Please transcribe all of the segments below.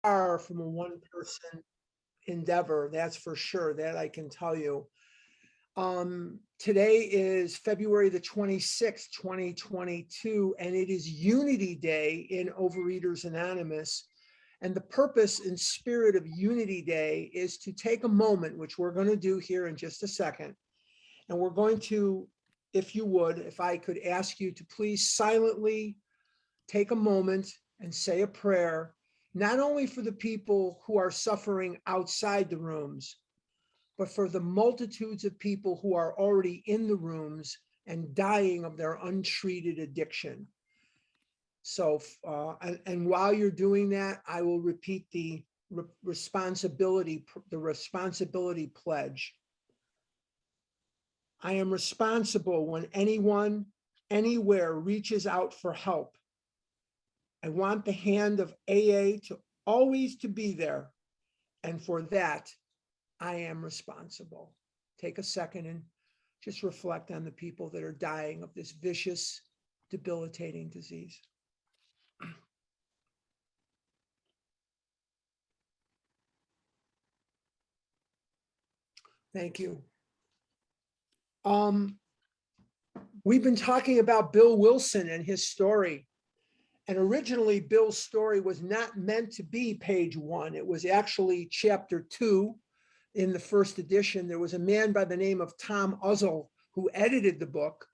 far from a one-person endeavor, that's for sure. That I can tell you. Today is February the 26th, 2022, and it is Unity Day in Overeaters Anonymous. And the purpose and spirit of Unity Day is to take a moment, which we're going to do here in just a second. And we're going to, if you would, if I could ask you to please silently take a moment and say a prayer, not only for the people who are suffering outside the rooms, but for the multitudes of people who are already in the rooms and dying of their untreated addiction. So, and while you're doing that, I will repeat the responsibility pledge. I am responsible when anyone, anywhere reaches out for help. I want the hand of AA to always to be there. And for that, I am responsible. Take a second and just reflect on the people that are dying of this vicious, debilitating disease. Thank you. We've been talking about Bill Wilson and his story. And originally, Bill's story was not meant to be page 1. It was actually chapter 2 in the first edition. There was a man by the name of Tom Uzzell who edited the book.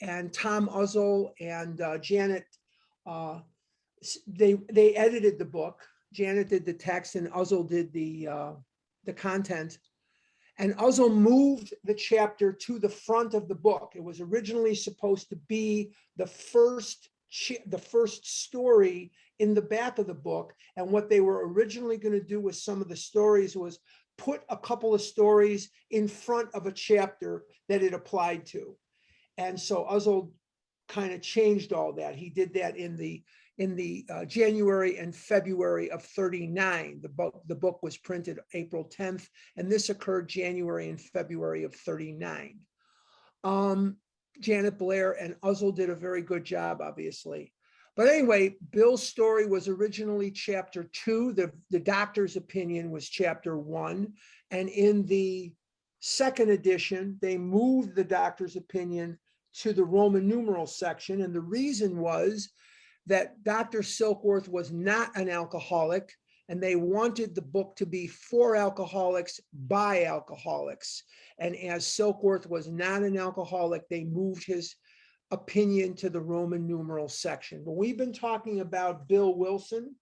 And Tom Uzzell and Janet, they edited the book. Janet did the text and Uzzell did the content. And Uzzell moved the chapter to the front of the book. It was originally supposed to be the first story in the back of the book. And what they were originally going to do with some of the stories was put a couple of stories in front of a chapter that it applied to. And so Uzzell kind of changed all that. He did that in the January and February of 39. The book was printed April 10th, and this occurred January and February of 39. Janet Blair and Uzzell did a very good job, obviously. But anyway, Bill's story was originally chapter 2. The doctor's opinion was chapter 1. And in the second edition, they moved the doctor's opinion to the Roman numeral section. And the reason was that Dr. Silkworth was not an alcoholic, and they wanted the book to be for alcoholics by alcoholics. And as Silkworth was not an alcoholic, they moved his opinion to the Roman numeral section. But we've been talking about Bill Wilson,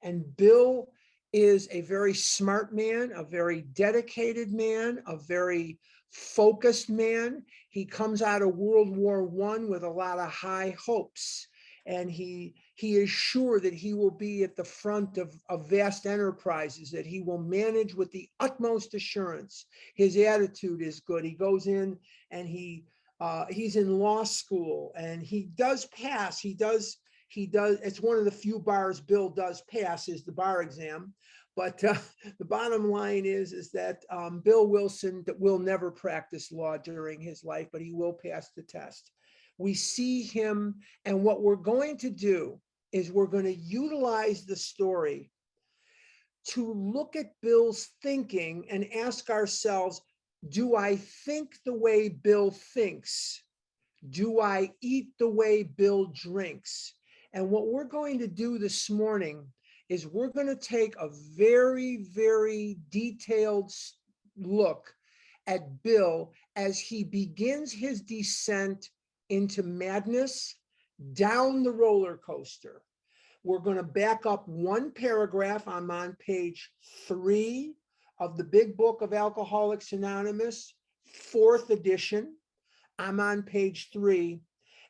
and Bill is a very smart man, a very dedicated man, a very focused man. He comes out of World War I with a lot of high hopes. And he is sure that he will be at the front of vast enterprises, that he will manage with the utmost assurance. His attitude is good. He goes in and he's in law school, and he does pass. He does. It's one of the few bars Bill does pass is the bar exam. But the bottom line is that Bill Wilson will never practice law during his life, but he will pass the test. We see him, and what we're going to do is we're going to utilize the story to look at Bill's thinking and ask ourselves, do I think the way Bill thinks? Do I eat the way Bill drinks? And what we're going to do this morning is we're going to take a very, very detailed look at Bill as he begins his descent into madness, down the roller coaster. We're going to back up one paragraph. I'm on page 3 of the big book of Alcoholics Anonymous, 4th edition. I'm on page 3,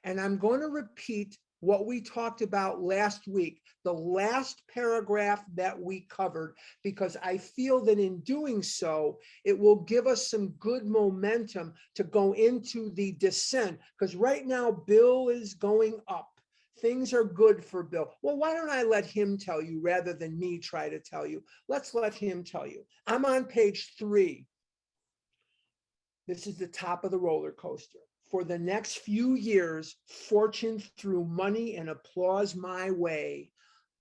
and I'm going to repeat what we talked about last week, the last paragraph that we covered, because I feel that in doing so, it will give us some good momentum to go into the descent, because right now, Bill is going up. Things are good for Bill. Well, why don't I let him tell you rather than me try to tell you? Let's let him tell you. I'm on page 3. This is the top of the roller coaster. For the next few years, fortune threw money and applause my way.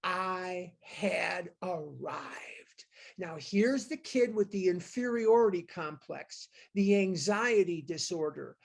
I had arrived. Now, here's the kid with the inferiority complex, the anxiety disorder,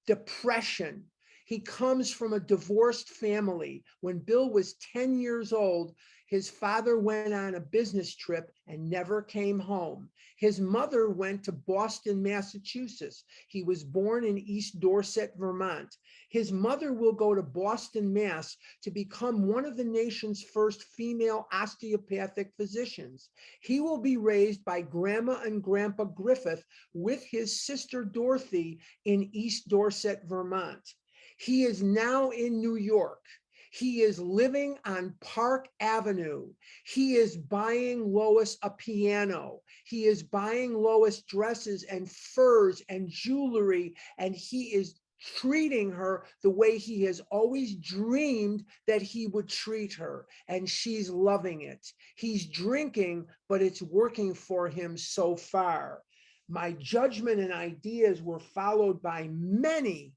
depression. He comes from a divorced family. When Bill was 10 years old, his father went on a business trip and never came home. His mother went to Boston, Massachusetts. He was born in East Dorset, Vermont. His mother will go to Boston, Mass. to become one of the nation's first female osteopathic physicians. He will be raised by Grandma and Grandpa Griffith with his sister Dorothy in East Dorset, Vermont. He is now in New York. He is living on Park Avenue. He is buying Lois a piano. He is buying Lois dresses and furs and jewelry, and he is treating her the way he has always dreamed that he would treat her, and she's loving it. He's drinking, but it's working for him so far. My judgment and ideas were followed by many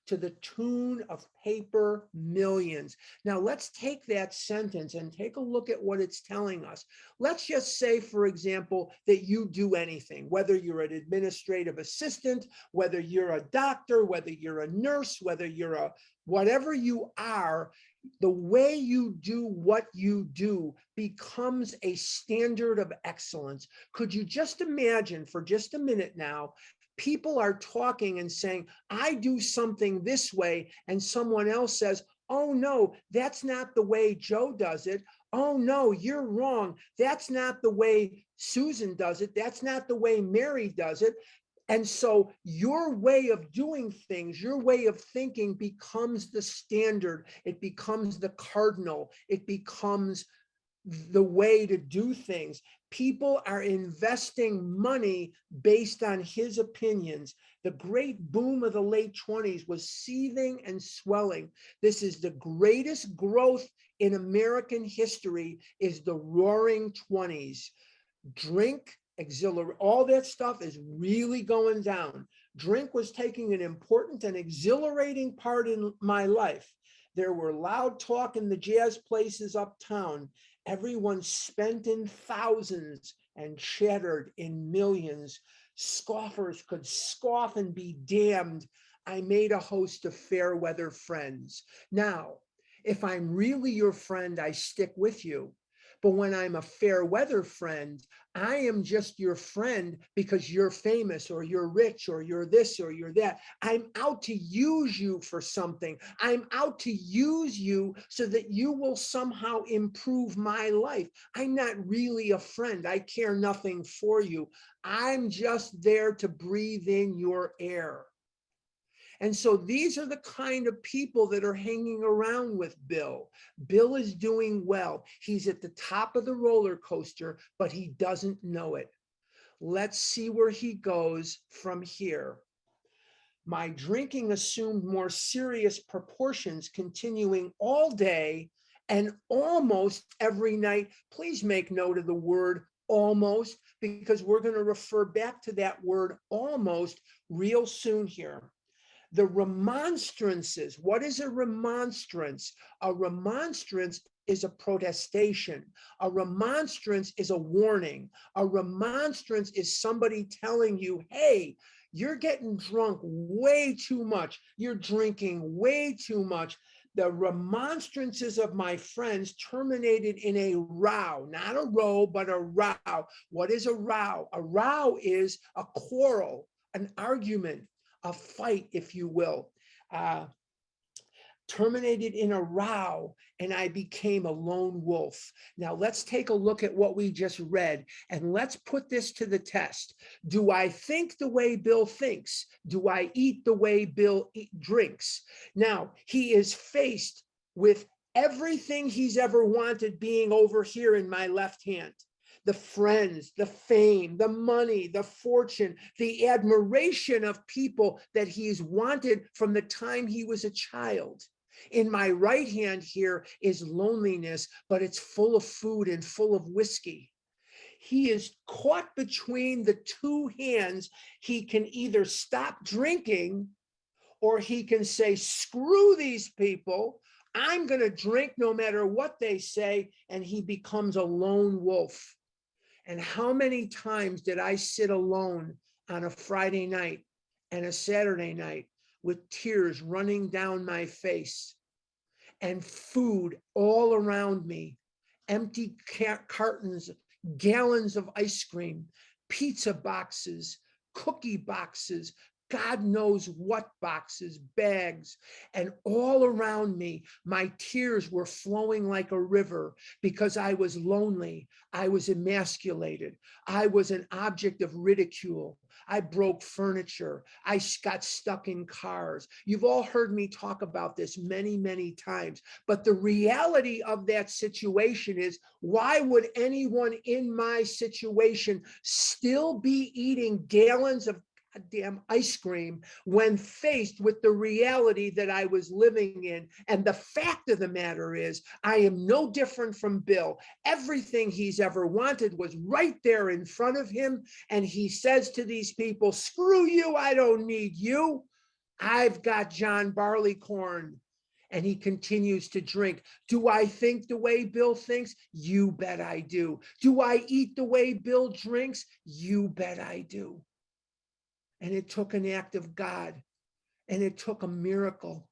to the tune of paper millions. Now let's take that sentence and take a look at what it's telling us. Let's just say, for example, that you do anything, whether you're an administrative assistant, whether you're a doctor, whether you're a nurse, whether you're a whatever you are, the way you do what you do becomes a standard of excellence. Could you just imagine for just a minute now, people are talking and saying, I do something this way, and someone else says, oh no, that's not the way Joe does it. Oh no, you're wrong. That's not the way Susan does it. That's not the way Mary does it. And so your way of doing things, your way of thinking becomes the standard. It becomes the cardinal. It becomes the way to do things. People are investing money based on his opinions. The great boom of the late 20s was seething and swelling. This is the greatest growth in American history, is the roaring 20s. Drink, exhilarate, all that stuff is really going down. Drink was taking an important and exhilarating part in my life. There were loud talk in the jazz places uptown. Everyone spent in thousands and chattered in millions. Scoffers could scoff and be damned. I made a host of fair weather friends. Now, if I'm really your friend, I stick with you. But when I'm a fair weather friend, I am just your friend because you're famous or you're rich or you're this or you're that. I'm out to use you for something. I'm out to use you so that you will somehow improve my life. I'm not really a friend. I care nothing for you. I'm just there to breathe in your air. And so these are the kind of people that are hanging around with Bill. Bill is doing well. He's at the top of the roller coaster, but he doesn't know it. Let's see where he goes from here. My drinking assumed more serious proportions, continuing all day and almost every night. Please make note of the word almost, because we're going to refer back to that word almost real soon here. The remonstrances. What is a remonstrance? A remonstrance is a protestation. A remonstrance is a warning. A remonstrance is somebody telling you, hey, you're getting drunk way too much. You're drinking way too much. The remonstrances of my friends terminated in a row, not a row, but a row. What is a row? A row is a quarrel, an argument, a fight, if you will, terminated in a row, and I became a lone wolf. Now let's take a look at what we just read, and let's put this to the test. Do I think the way Bill thinks? Do I eat the way Bill drinks? Now, he is faced with everything he's ever wanted being over here in my left hand. The friends, the fame, the money, the fortune, the admiration of people that he's wanted from the time he was a child. In my right hand here is loneliness, but it's full of food and full of whiskey. He is caught between the two hands. He can either stop drinking, or he can say, screw these people. I'm going to drink no matter what they say. And he becomes a lone wolf. And how many times did I sit alone on a Friday night and a Saturday night with tears running down my face and food all around me, empty cartons, gallons of ice cream, pizza boxes, cookie boxes, God knows what boxes, bags, and all around me, my tears were flowing like a river because I was lonely. I was emasculated. I was an object of ridicule. I broke furniture. I got stuck in cars. You've all heard me talk about this many, many times. But the reality of that situation is, why would anyone in my situation still be eating gallons of damn ice cream when faced with the reality that I was living in? And the fact of the matter is, I am no different from Bill. Everything he's ever wanted was right there in front of him. And he says to these people, screw you, I don't need you. I've got John Barleycorn. And he continues to drink. Do I think the way Bill thinks? You bet I do. Do I eat the way Bill drinks? You bet I do. And it took an act of God, and it took a miracle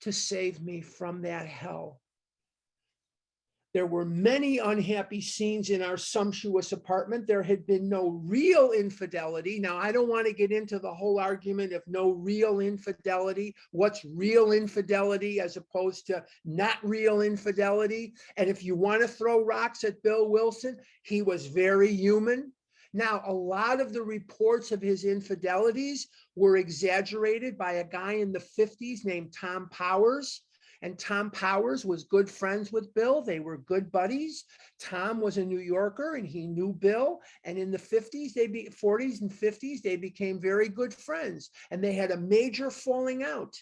to save me from that hell. There were many unhappy scenes in our sumptuous apartment. There had been no real infidelity. Now, I don't want to get into the whole argument of no real infidelity. What's real infidelity as opposed to not real infidelity? And if you want to throw rocks at Bill Wilson, he was very human. Now, a lot of the reports of his infidelities were exaggerated by a guy in the 50s named Tom Powers. And Tom Powers was good friends with Bill. They were good buddies. Tom was a New Yorker and he knew Bill. And in the 50s, 40s and 50s, they became very good friends. And they had a major falling out.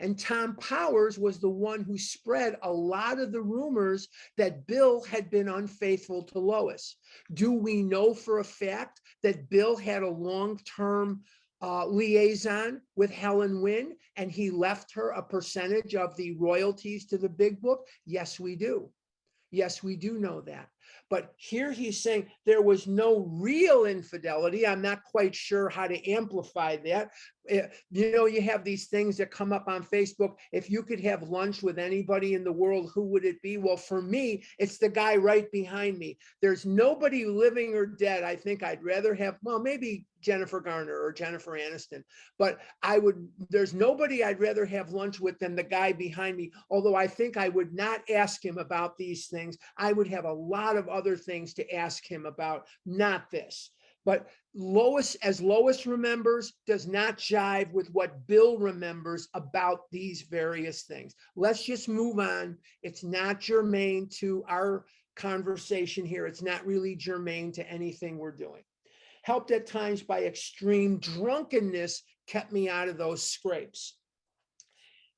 And Tom Powers was the one who spread a lot of the rumors that Bill had been unfaithful to Lois. Do we know for a fact that Bill had a long-term liaison with Helen Wynn and he left her a percentage of the royalties to the big book? Yes, we do. Yes, we do know that. But here he's saying there was no real infidelity. I'm not quite sure how to amplify that. You know, you have these things that come up on Facebook. If you could have lunch with anybody in the world, who would it be? Well, for me, it's the guy right behind me. There's nobody living or dead. I think I'd rather have, well, maybe Jennifer Garner or Jennifer Aniston, but there's nobody I'd rather have lunch with than the guy behind me. Although I think I would not ask him about these things. I would have a lot of other things to ask him about, not this. But Lois, as Lois remembers, does not jive with what Bill remembers about these various things. Let's just move on. It's not germane to our conversation here. It's not really germane to anything we're doing. Helped at times by extreme drunkenness kept me out of those scrapes.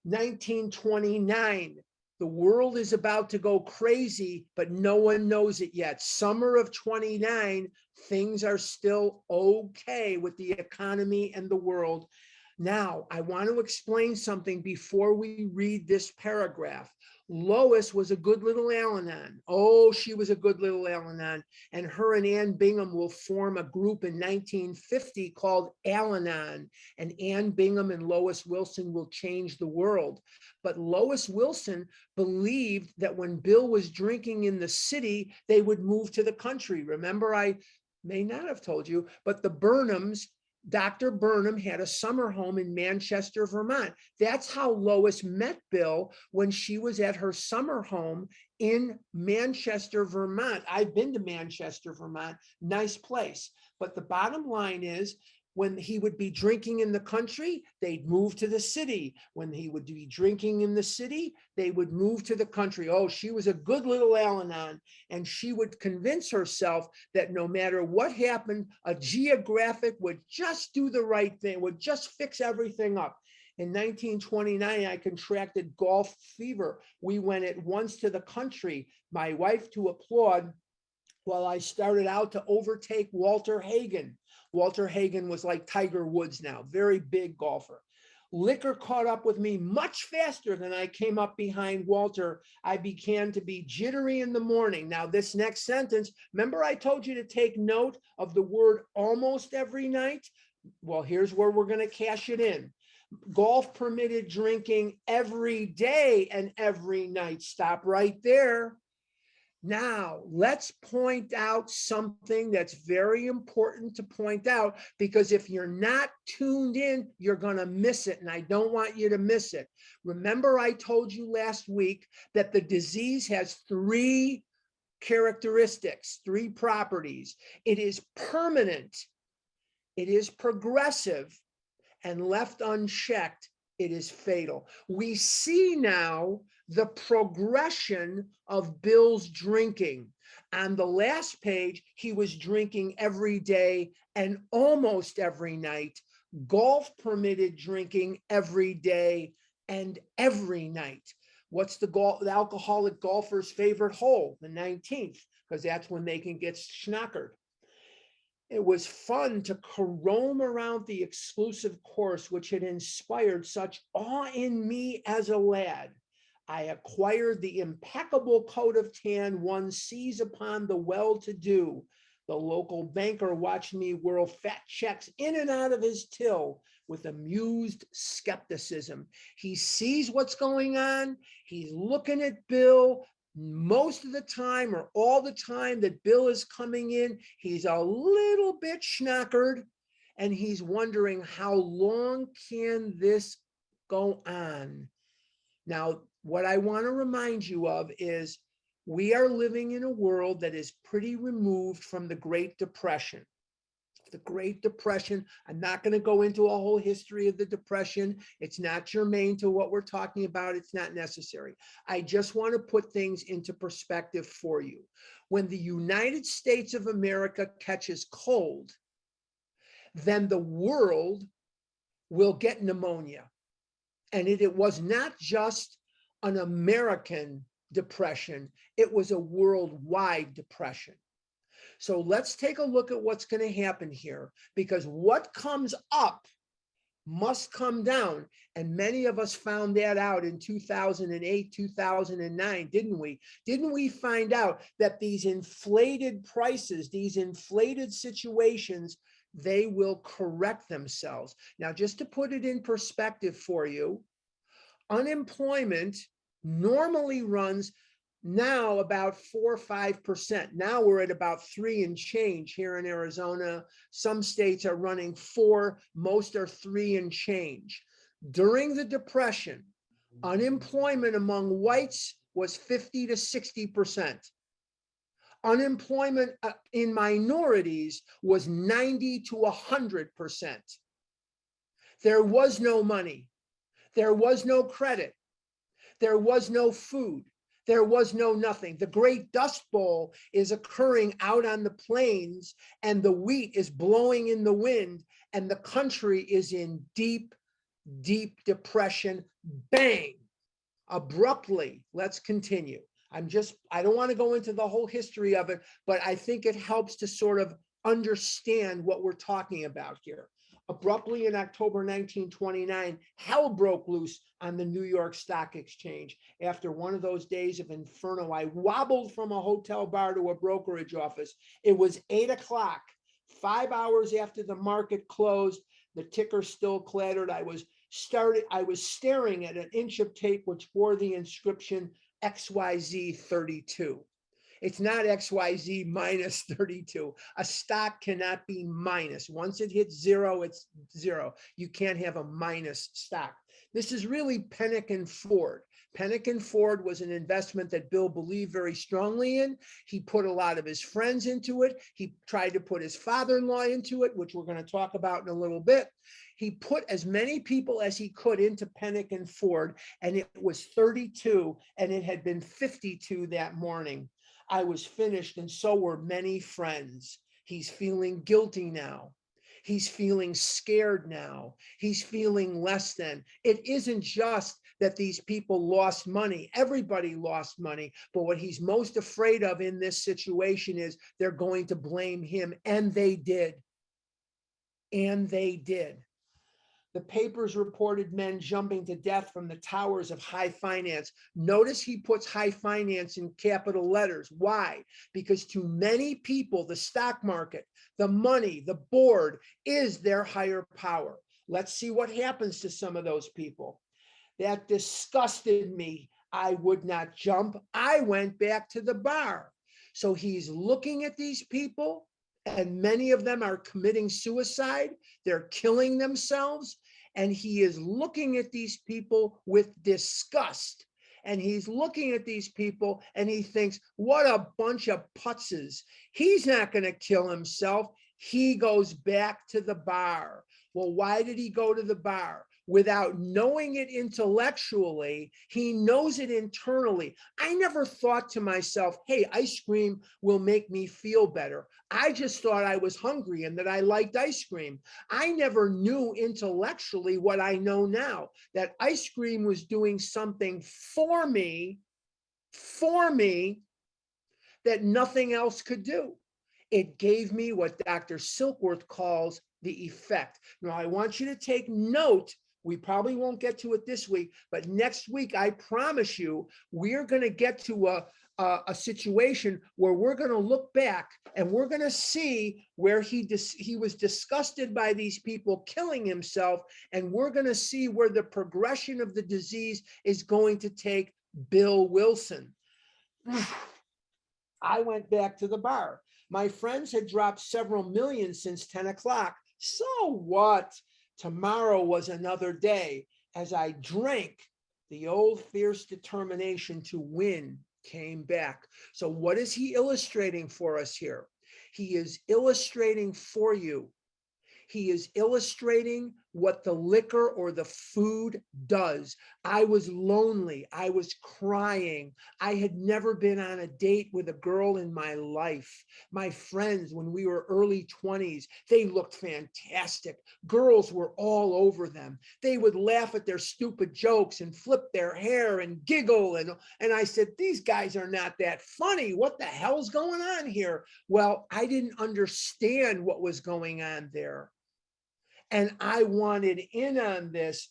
1929, the world is about to go crazy, but no one knows it yet. Summer of 29, things are still okay with the economy and the world. Now, I want to explain something before we read this paragraph. Lois was a good little Al-Anon. Oh, she was a good little Al-Anon. And her and Ann Bingham will form a group in 1950 called Al-Anon. And Ann Bingham and Lois Wilson will change the world. But Lois Wilson believed that when Bill was drinking in the city, they would move to the country. Remember, I may not have told you, but the Burnhams, Dr. Burnham had a summer home in Manchester, Vermont. That's how Lois met Bill, when she was at her summer home in Manchester, Vermont. I've been to Manchester, Vermont, nice place. But the bottom line is, when he would be drinking in the country, they'd move to the city. When he would be drinking in the city, they would move to the country. Oh, she was a good little Al-Anon, and she would convince herself that no matter what happened, a geographic would just do the right thing, would just fix everything up. In 1929, I contracted golf fever. We went at once to the country, my wife to applaud, while I started out to overtake Walter Hagen. Walter Hagen was like Tiger Woods now, very big golfer. Liquor caught up with me much faster than I came up behind Walter. I began to be jittery in the morning. Now, this next sentence, remember I told you to take note of the word almost every night? Well, here's where we're going to cash it in. Golf permitted drinking every day and every night. Stop right there. Now, let's point out something that's very important to point out, because if you're not tuned in, you're going to miss it, and I don't want you to miss it. Remember, I told you last week that the disease has three characteristics, three properties. It is permanent, it is progressive, and left unchecked, it is fatal. We see now the progression of Bill's drinking. On the last page, he was drinking every day and almost every night. Golf permitted drinking every day and every night. What's the alcoholic golfer's favorite hole? The 19th, because that's when they can get schnockered. It was fun to roam around the exclusive course, which had inspired such awe in me as a lad. I acquired the impeccable coat of tan one sees upon the well-to-do. The local banker watched me whirl fat checks in and out of his till with amused skepticism. He sees what's going on. He's looking at Bill. Most of the time, or all the time that Bill is coming in, he's a little bit schnockered, and he's wondering, how long can this go on? Now, what I want to remind you of is we are living in a world that is pretty removed from the Great Depression. The Great Depression, I'm not going to go into a whole history of the Depression. It's not germane to what we're talking about. It's not necessary. I just want to put things into perspective for you. When the United States of America catches cold, then the world will get pneumonia. And it was not just an American depression, it was a worldwide depression. So let's take a look at what's going to happen here, because what comes up must come down. And many of us found that out in 2008, 2009, didn't we? Didn't we find out that these inflated prices, these inflated situations, they will correct themselves? Now, just to put it in perspective for you, unemployment normally runs now about 4 or 5%. Now we're at about 3 and change here in Arizona. Some states are running 4, most are 3 and change. During the Depression, unemployment among whites was 50 to 60%. Unemployment in minorities was 90 to 100%. There was no money. There was no credit. There was no food. There was no nothing. The Great Dust Bowl is occurring out on the plains, and the wheat is blowing in the wind, and the country is in deep, deep depression. Bang! Abruptly, let's continue. I don't want to go into the whole history of it, but I think it helps to sort of understand what we're talking about here. Abruptly in October 1929, hell broke loose on the New York Stock Exchange. After one of those days of inferno, I wobbled from a hotel bar to a brokerage office. It was 8 o'clock, 5 hours after the market closed. The ticker still clattered. I was staring at an inch of tape which bore the inscription XYZ 32. It's not XYZ minus 32. A stock cannot be minus. Once it hits zero, it's zero. You can't have a minus stock. This is really Pennick and Ford. Pennick and Ford was an investment that Bill believed very strongly in. He put a lot of his friends into it. He tried to put his father-in-law into it, which we're going to talk about in a little bit. He put as many people as he could into Pennick and Ford, and it was 32, and it had been 52 that morning. I was finished, and so were many friends. He's feeling guilty now. He's feeling scared now. He's feeling less than. It isn't just that these people lost money. Everybody lost money. But what he's most afraid of in this situation is they're going to blame him. And they did. And they did. The papers reported men jumping to death from the towers of high finance. Notice he puts high finance in capital letters. Why? Because to many people, the stock market, the money, the board is their higher power. Let's see what happens to some of those people. That disgusted me. I would not jump. I went back to the bar. So he's looking at these people, and many of them are committing suicide. They're killing themselves. And he is looking at these people with disgust. And he's looking at these people and he thinks, what a bunch of putzes. He's not going to kill himself. He goes back to the bar. Well, why did he go to the bar? Without knowing it intellectually, he knows it internally. I never thought to myself, hey, ice cream will make me feel better. I just thought I was hungry and that I liked ice cream. I never knew intellectually what I know now, that ice cream was doing something for me that nothing else could do. It gave me what Dr. Silkworth calls the effect. Now, I want you to take note. We probably won't get to it this week, but next week, I promise you, we're going to get to a situation where we're going to look back and we're going to see where he was disgusted by these people killing himself. And we're going to see where the progression of the disease is going to take Bill Wilson. I went back to the bar. My friends had dropped several million since 10 o'clock. So what? Tomorrow was another day. As I drank, the old fierce determination to win came back. So what is he illustrating for us here? He is illustrating for you. He is illustrating what the liquor or the food does. I was lonely. I was crying. I had never been on a date with a girl in my life. My friends, when we were early 20s, they looked fantastic. Girls were all over them. They would laugh at their stupid jokes and flip their hair and giggle. And I said, these guys are not that funny. What the hell's going on here? Well, I didn't understand what was going on there. And I wanted in on this,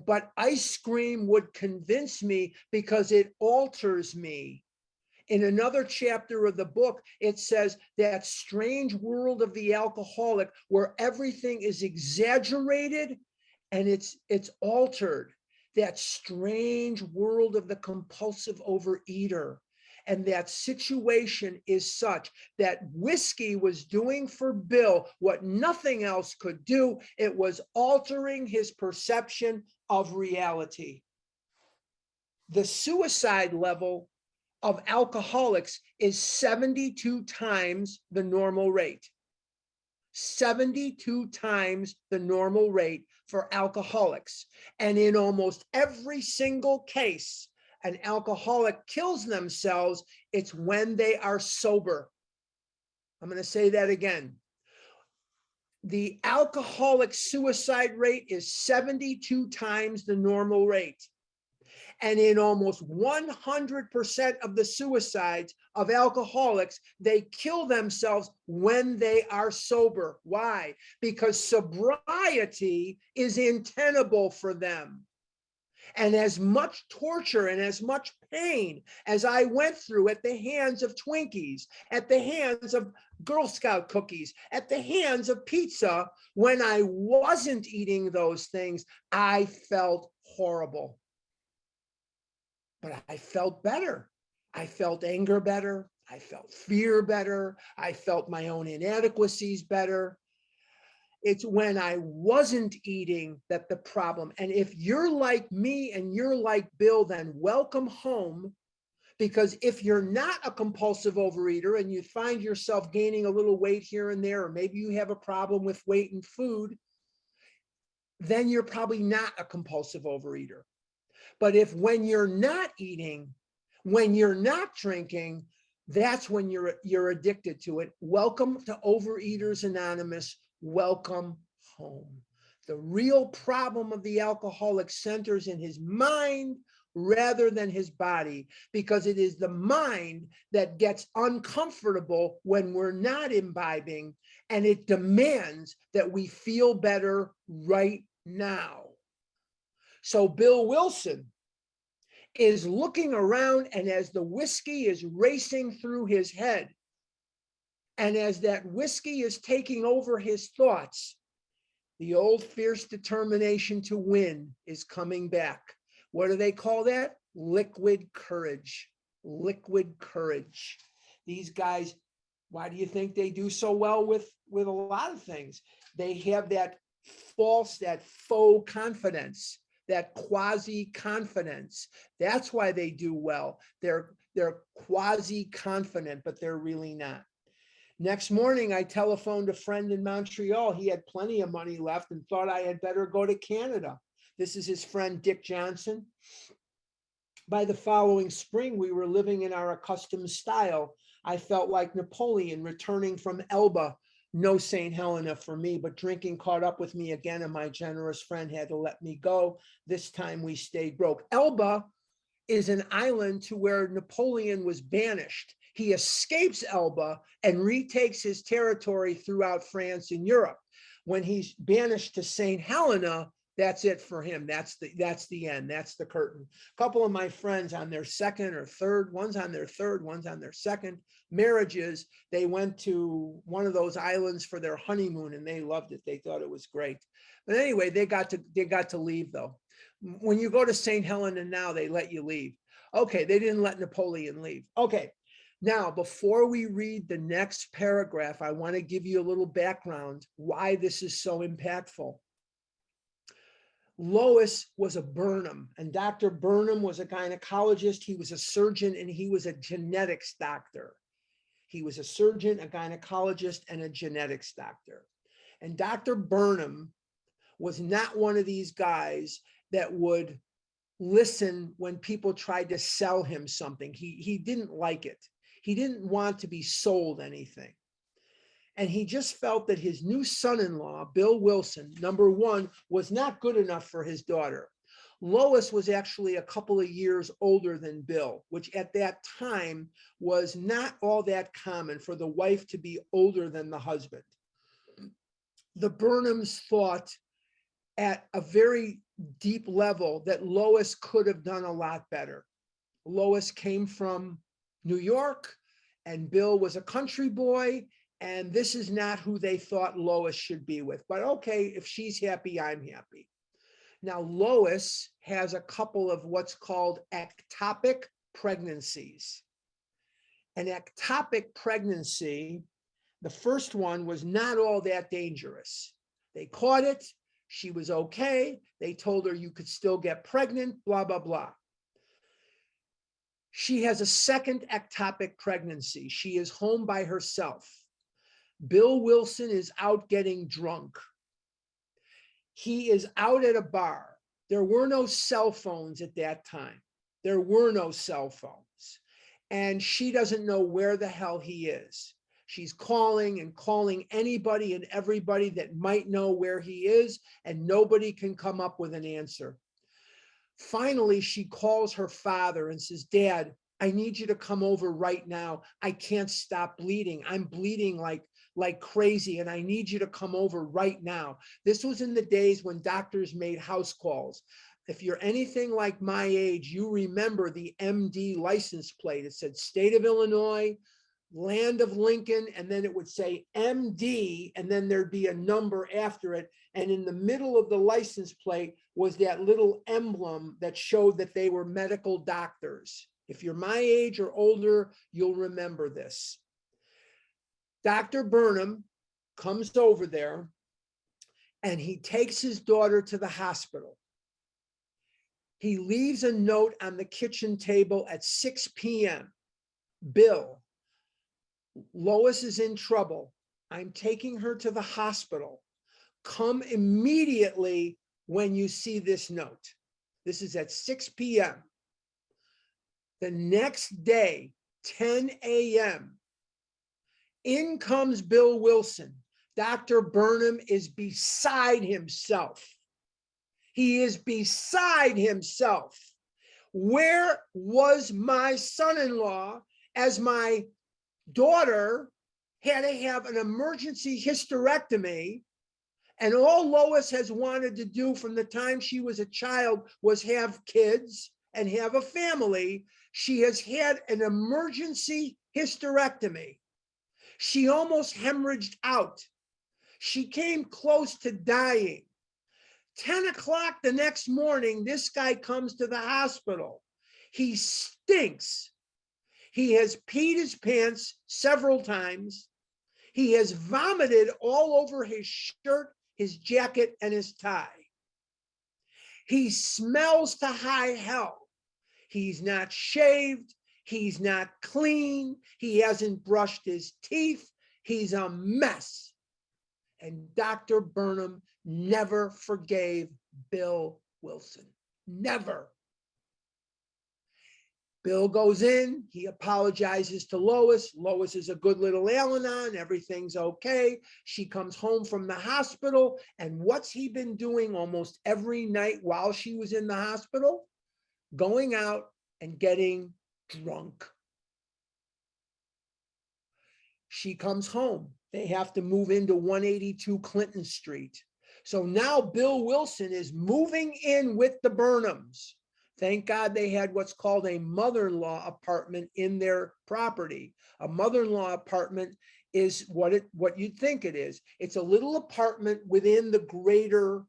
but ice cream would convince me because it alters me. In another chapter of the book, it says that strange world of the alcoholic where everything is exaggerated and it's altered. That strange world of the compulsive overeater. And that situation is such that whiskey was doing for Bill what nothing else could do. It was altering his perception of reality. The suicide level of alcoholics is 72 times the normal rate. 72 times the normal rate for alcoholics. And in almost every single case, an alcoholic kills themselves, it's when they are sober. I'm going to say that again. The alcoholic suicide rate is 72 times the normal rate. And in almost 100% of the suicides of alcoholics, they kill themselves when they are sober. Why? Because sobriety is untenable for them. And as much torture and as much pain as I went through at the hands of Twinkies, at the hands of Girl Scout cookies, at the hands of pizza, when I wasn't eating those things, I felt horrible. But I felt better. I felt anger better. I felt fear better. I felt my own inadequacies better. It's when I wasn't eating that the problem. And if you're like me and you're like Bill, then welcome home. Because if you're not a compulsive overeater and you find yourself gaining a little weight here and there, or maybe you have a problem with weight and food, then you're probably not a compulsive overeater. But if when you're not eating, when you're not drinking, that's when you're addicted to it. Welcome to Overeaters Anonymous. Welcome home. The real problem of the alcoholic centers in his mind rather than his body, because it is the mind that gets uncomfortable when we're not imbibing, and it demands that we feel better right now. So Bill Wilson is looking around, and as the whiskey is racing through his head, and as that whiskey is taking over his thoughts, the old fierce determination to win is coming back. What do they call that? Liquid courage. Liquid courage. These guys, why do you think they do so well with a lot of things? They have that faux confidence, that quasi confidence. That's why they do well. They're quasi confident, but they're really not. Next morning, I telephoned a friend in Montreal. He had plenty of money left and thought I had better go to Canada. This is his friend, Dick Johnson. By the following spring, we were living in our accustomed style. I felt like Napoleon returning from Elba. No St. Helena for me, but drinking caught up with me again, and my generous friend had to let me go. This time we stayed broke. Elba is an island to where Napoleon was banished. He escapes Elba and retakes his territory throughout France and Europe. When he's banished to St. Helena, that's it for him. That's the end. That's the curtain. A couple of my friends on their second or third, one's on their third, one's on their second marriages, they went to one of those islands for their honeymoon and they loved it. They thought it was great. But anyway, they got to leave though. When you go to St. Helena now, they let you leave. Okay, they didn't let Napoleon leave. Okay, now before we read the next paragraph, I want to give you a little background why this is so impactful. Lois was a Burnham, and Dr. Burnham was a gynecologist. He was a surgeon, and he was a genetics doctor. He was a surgeon, a gynecologist, and a genetics doctor. And Dr. Burnham was not one of these guys that would listen when people tried to sell him something. He didn't like it. He didn't want to be sold anything. And he just felt that his new son-in-law, Bill Wilson, number one, was not good enough for his daughter. Lois was actually a couple of years older than Bill, which at that time was not all that common for the wife to be older than the husband. The Burnhams thought at a very deep level that Lois could have done a lot better. Lois came from New York and Bill was a country boy, and this is not who they thought Lois should be with. But okay, if she's happy, I'm happy. Now, Lois has a couple of what's called ectopic pregnancies. An ectopic pregnancy, the first one was not all that dangerous. They caught it. She was okay. They told her you could still get pregnant, blah, blah, blah. She has a second ectopic pregnancy. She is home by herself. Bill Wilson is out getting drunk. He is out at a bar. There were no cell phones at that time. There were no cell phones. And she doesn't know where the hell he is. She's calling and calling anybody and everybody that might know where he is, and nobody can come up with an answer. Finally, she calls her father and says, "Dad, I need you to come over right now. I can't stop bleeding. I'm bleeding like crazy, and I need you to come over right now." This was in the days when doctors made house calls. If you're anything like my age, you remember the MD license plate. It said State of Illinois, Land of Lincoln, and then it would say MD, and then there'd be a number after it. And in the middle of the license plate was that little emblem that showed that they were medical doctors. If you're my age or older, you'll remember this. Dr. Burnham comes over there and he takes his daughter to the hospital. He leaves a note on the kitchen table at 6 p.m. Bill, Lois is in trouble. I'm taking her to the hospital. Come immediately when you see this note. This is at 6 p.m. The next day, 10 a.m., in comes Bill Wilson. Dr. Burnham is beside himself. He is beside himself. Where was my son-in-law as my daughter had to have an emergency hysterectomy And all Lois has wanted to do from the time she was a child was have kids and have a family. She has had an emergency hysterectomy. She almost hemorrhaged out. She came close to dying. 10 o'clock the next morning, this guy comes to the hospital. He stinks. He has peed his pants several times. He has vomited all over his shirt, his jacket, and his tie. He smells to high hell. He's not shaved. He's not clean. He hasn't brushed his teeth. He's a mess. And Dr. Burnham never forgave Bill Wilson. Never. Bill goes in, he apologizes to Lois. Lois is a good little Al-Anon, everything's okay. She comes home from the hospital, and what's he been doing almost every night while she was in the hospital? Going out and getting drunk. She comes home. They have to move into 182 Clinton Street. So now Bill Wilson is moving in with the Burnhams. Thank God they had what's called a mother-in-law apartment in their property. A mother-in-law apartment is what you'd think it is. It's a little apartment within the greater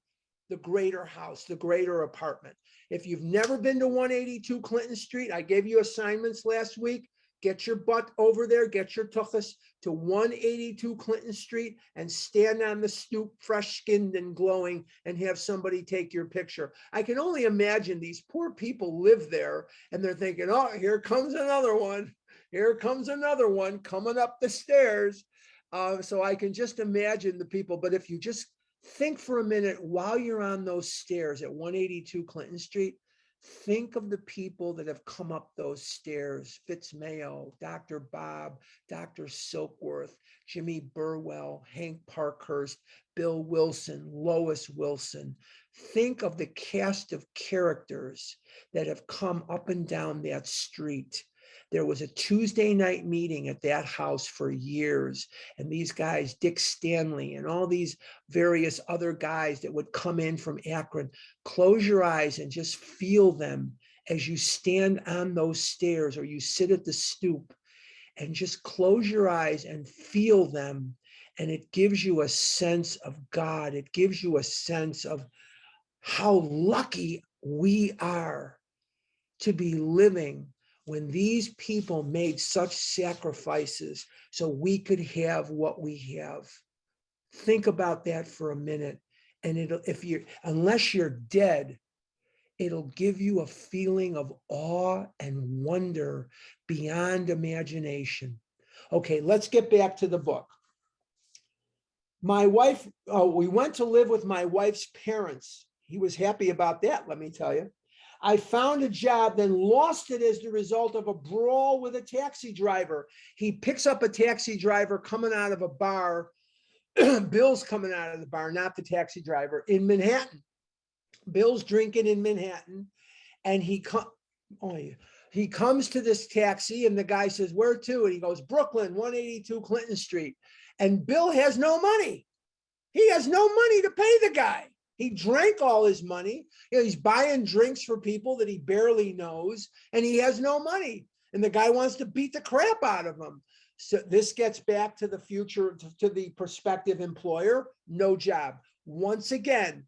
house, the greater apartment. If you've never been to 182 Clinton Street, I gave you assignments last week. Get your butt over there, get your tuchus to 182 Clinton Street and stand on the stoop, fresh skinned and glowing, and have somebody take your picture. I can only imagine these poor people live there and they're thinking, oh, here comes another one. Here comes another one coming up the stairs. So I can just imagine the people. But if you just think for a minute while you're on those stairs at 182 Clinton Street, think of the people that have come up those stairs: Fitzmayo, Dr. Bob, Dr. Silkworth, Jimmy Burwell, Hank Parkhurst, Bill Wilson, Lois Wilson. Think of the cast of characters that have come up and down that street. There was a Tuesday night meeting at that house for years. And these guys, Dick Stanley and all these various other guys that would come in from Akron, close your eyes and just feel them as you stand on those stairs or you sit at the stoop, and just close your eyes and feel them. And it gives you a sense of God. It gives you a sense of how lucky we are to be living when these people made such sacrifices so we could have what we have. Think about that for a minute. And unless you're dead, it'll give you a feeling of awe and wonder beyond imagination. Okay, let's get back to the book. My wife, we went to live with my wife's parents. He was happy about that, let me tell you. I found a job, then lost it as the result of a brawl with a taxi driver. He picks up a taxi driver coming out of a bar. Bill's coming out of the bar, not the taxi driver, in Manhattan. Bill's drinking in Manhattan, and he comes to this taxi, and the guy says, "Where to?" And he goes, "Brooklyn, 182 Clinton Street." And Bill has no money. He has no money to pay the guy. He drank all his money. He's buying drinks for people that he barely knows, and he has no money. And the guy wants to beat the crap out of him. So this gets back to the future, to the prospective employer, no job. Once again,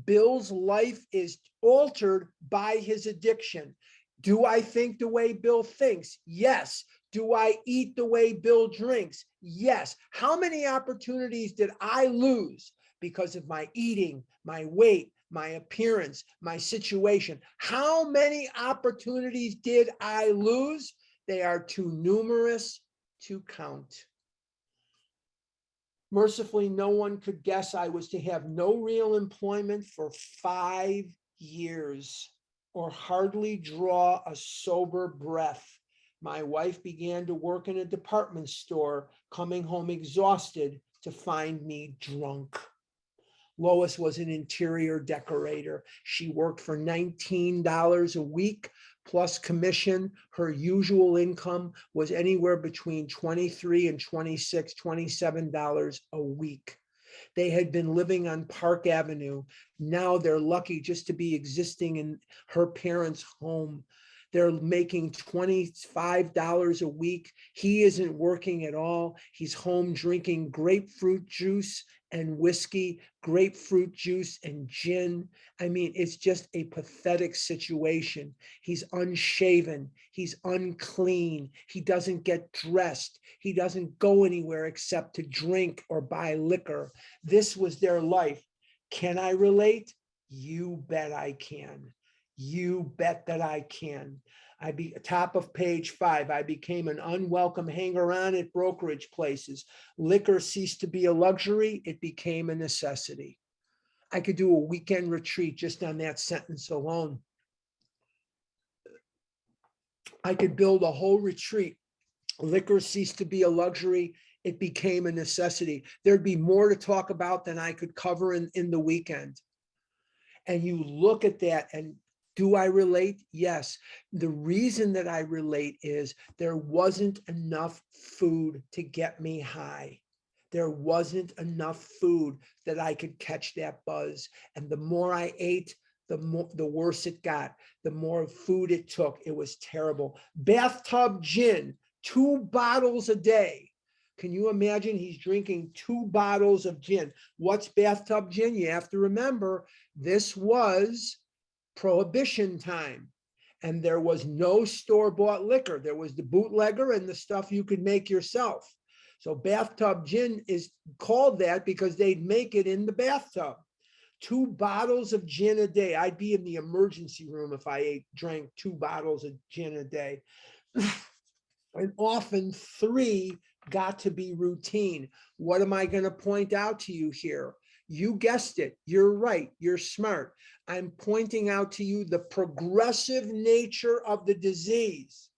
Bill's life is altered by his addiction. Do I think the way Bill thinks? Yes. Do I eat the way Bill drinks? Yes. How many opportunities did I lose because of my eating, my weight, my appearance, my situation? How many opportunities did I lose? They are too numerous to count. Mercifully, no one could guess I was to have no real employment for 5 years, or hardly draw a sober breath. My wife began to work in a department store, coming home exhausted to find me drunk. Lois was an interior decorator. She worked for $19 a week plus commission. Her usual income was anywhere between $23 and $27 a week. They had been living on Park Avenue. Now they're lucky just to be existing in her parents' home. They're making $25 a week. He isn't working at all. He's home drinking grapefruit juice and whiskey, grapefruit juice and gin. I mean, it's just a pathetic situation. He's unshaven. He's unclean. He doesn't get dressed. He doesn't go anywhere except to drink or buy liquor. This was their life. Can I relate? You bet I can. You bet that I can. Top of page 5. I became an unwelcome hanger-on at brokerage places. Liquor ceased to be a luxury. It became a necessity. I could do a weekend retreat just on that sentence alone. I could build a whole retreat. Liquor ceased to be a luxury. It became a necessity. There'd be more to talk about than I could cover in the weekend. And you look at that, and do I relate? Yes. The reason that I relate is there wasn't enough food to get me high. There wasn't enough food that I could catch that buzz. And the more I ate, the worse it got. The more food it took. It was terrible. Bathtub gin, 2 bottles a day. Can you imagine? He's drinking 2 bottles of gin. What's bathtub gin? You have to remember, this was Prohibition time, and there was no store-bought liquor. There was the bootlegger and the stuff you could make yourself. So bathtub gin is called that because they'd make it in the bathtub. 2 bottles of gin a day. I'd be in the emergency room if I drank 2 bottles of gin a day. And often 3 got to be routine. What am I going to point out to you here? You guessed it. You're right. You're smart. I'm pointing out to you the progressive nature of the disease.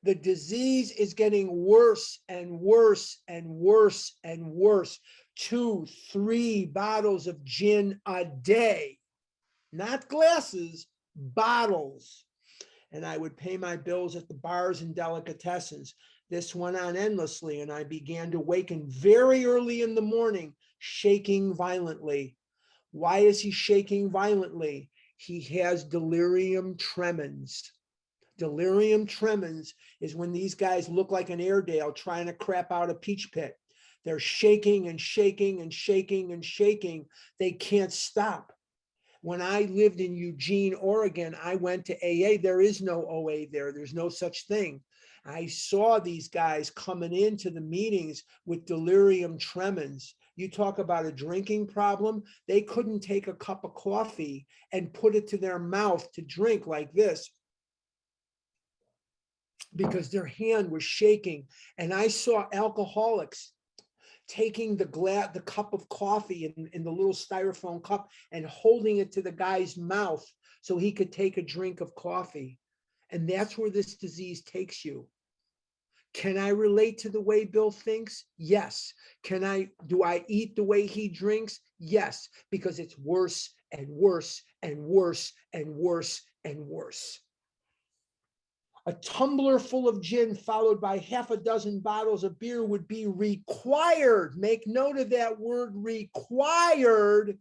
The disease is getting worse and worse and worse and worse. 2, 3 bottles of gin a day, not glasses, bottles. And I would pay my bills at the bars and delicatessens. This went on endlessly, and I began to waken very early in the morning, shaking violently. Why is he shaking violently? He has delirium tremens. Delirium tremens is when these guys look like an Airedale trying to crap out a peach pit. They're shaking and shaking and shaking and shaking. They can't stop. When I lived in Eugene, Oregon, I went to AA. There is no OA there. There's no such thing. I saw these guys coming into the meetings with delirium tremens. You talk about a drinking problem. They couldn't take a cup of coffee and put it to their mouth to drink like this because their hand was shaking. And I saw alcoholics taking the cup of coffee in the little styrofoam cup and holding it to the guy's mouth so he could take a drink of coffee. And that's where this disease takes you. Can I relate to the way Bill thinks? Yes. Do I eat the way he drinks? Yes, because it's worse and worse and worse and worse and worse. A tumbler full of gin followed by half a dozen bottles of beer would be required. Make note of that word, required,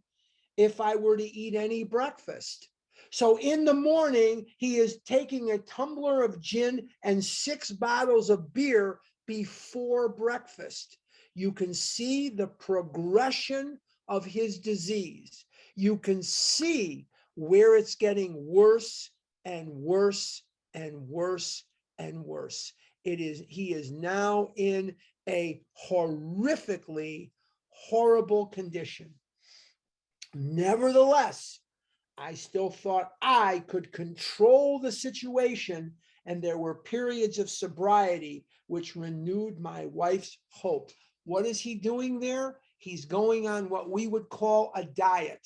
if I were to eat any breakfast. So in the morning, he is taking a tumbler of gin and 6 bottles of beer before breakfast. You can see the progression of his disease. You can see where it's getting worse and worse and worse and worse. He is now in a horrifically horrible condition. Nevertheless, I still thought I could control the situation, and there were periods of sobriety which renewed my wife's hope. What is he doing there? He's going on what we would call a diet.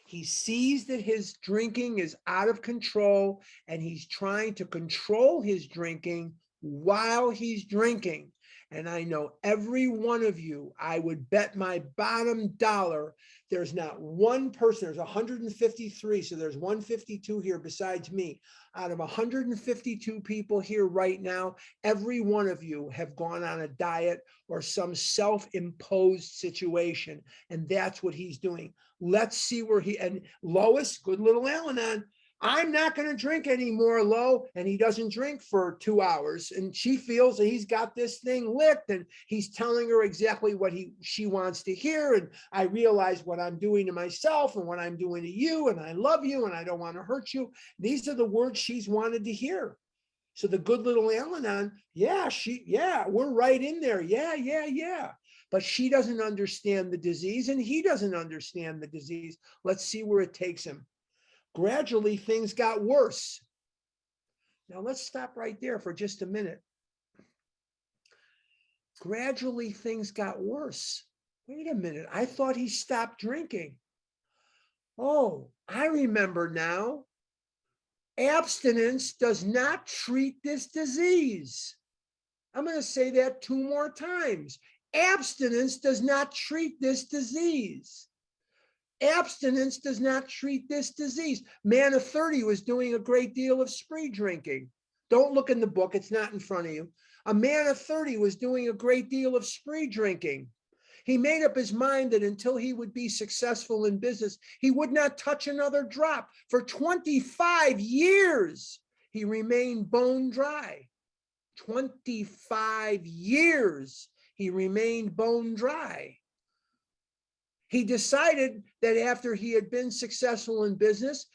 He sees that his drinking is out of control, and he's trying to control his drinking while he's drinking. And I know every one of you, I would bet my bottom dollar, there's not one person, there's 153, so there's 152 here besides me. Out of 152 people here right now, every one of you have gone on a diet or some self-imposed situation, and that's what he's doing. Let's see where and Lois, good little Al-Anon, I'm not going to drink anymore, Lo. And he doesn't drink for 2 hours. And she feels that he's got this thing licked and he's telling her exactly what she wants to hear. And I realize what I'm doing to myself and what I'm doing to you. And I love you and I don't want to hurt you. These are the words she's wanted to hear. So the good little Al-Anon, we're right in there. Yeah. But she doesn't understand the disease and he doesn't understand the disease. Let's see where it takes him. Gradually, things got worse. Now, let's stop right there for just a minute. Gradually, things got worse. Wait a minute. I thought he stopped drinking. Oh, I remember now. Abstinence does not treat this disease. I'm going to say that 2 more times. Abstinence does not treat this disease. Abstinence does not treat this disease. Man of 30 was doing a great deal of spree drinking. Don't look in the book, it's not in front of you. A man of 30 was doing a great deal of spree drinking. He made up his mind that until he would be successful in business, he would not touch another drop. For 25 years, he remained bone dry. 25 years, he remained bone dry. He decided that after he had been successful in business,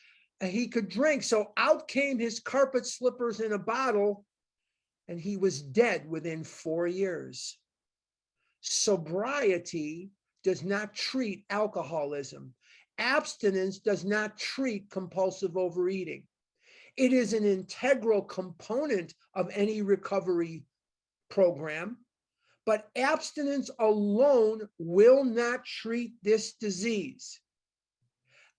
he could drink. So out came his carpet slippers in a bottle, and he was dead within 4 years. Sobriety does not treat alcoholism. Abstinence does not treat compulsive overeating. It is an integral component of any recovery program. But abstinence alone will not treat this disease.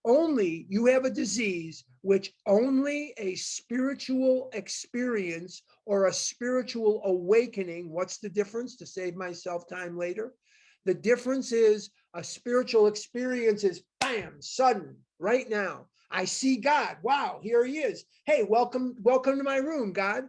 Only you have a disease which only a spiritual experience or a spiritual awakening. What's the difference? To save myself time later. The difference is a spiritual experience is bam, sudden, right now. I see God. Wow, here he is. Hey, welcome to my room, God.